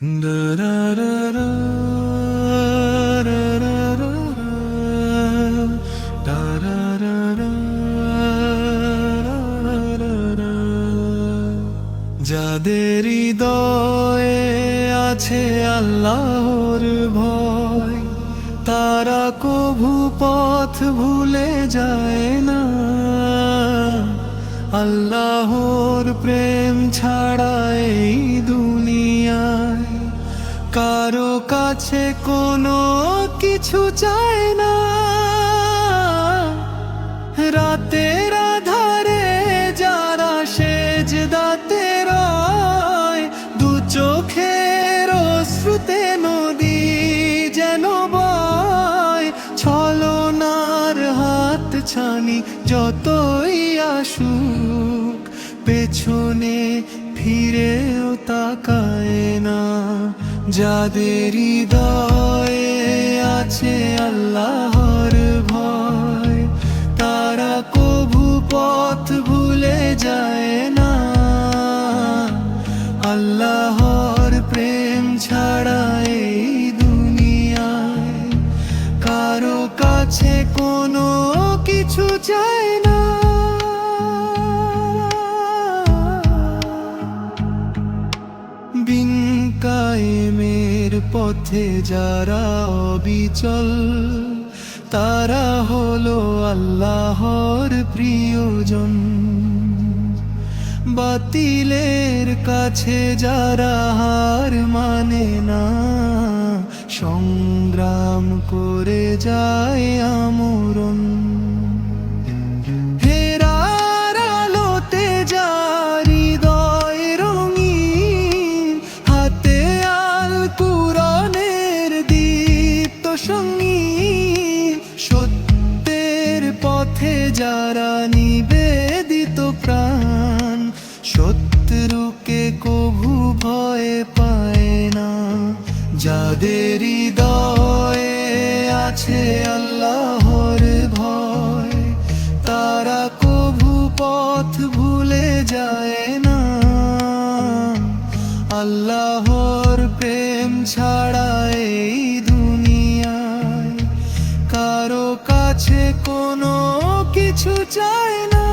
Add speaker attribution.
Speaker 1: যাদের হৃদয়ে আছে আল্লাহর ভয়, তারা কভু পথ ভুলে যায় না। আল্লাহর প্রেম ছাড়া এই দুনিয়ায় কারো কাছে কোনো কিছু চায় না। রাতের আধারে যারা সেজদাতে রয়, দু চোখের অশ্রুতে নদী যেন বয়। ছলনার হাত ছানি যতই আসুক, পেছনে ফিরেও তাকায় না। যাদের হৃদয়ে আছে আল্লাহর ভয়, তারা কভু পথ ভুলে যায় না। আল্লাহর প্রেম ছাড়া এই দুনিয়ায় কারো কাছে কোনো কিছু চায় না। বিন কায়েমের পথে যারা অবিচল, তারা হলো আল্লাহর প্রিয়জন। বাতিলের কাছে যারা হার মানে না, সংগ্রাম করে যায় আমরণ। হেরার আলোতে যার হৃদয় রঙিন, হাতে আল কুরআনের দীপ্ত সঙ্গীন। সত্যের পথে যারা নিবেদিত প্রাণ, শত্রুকে কভু ভয় পায় না। যাদের হৃদয়ে আছে আল্লাহর ভয়, তারা কভু পথ ভুলে যায় না। আল্লাহর প্রেম ছাড়া এই দুনিয়ায় কারো কাছে কোনো কিছু চায় না।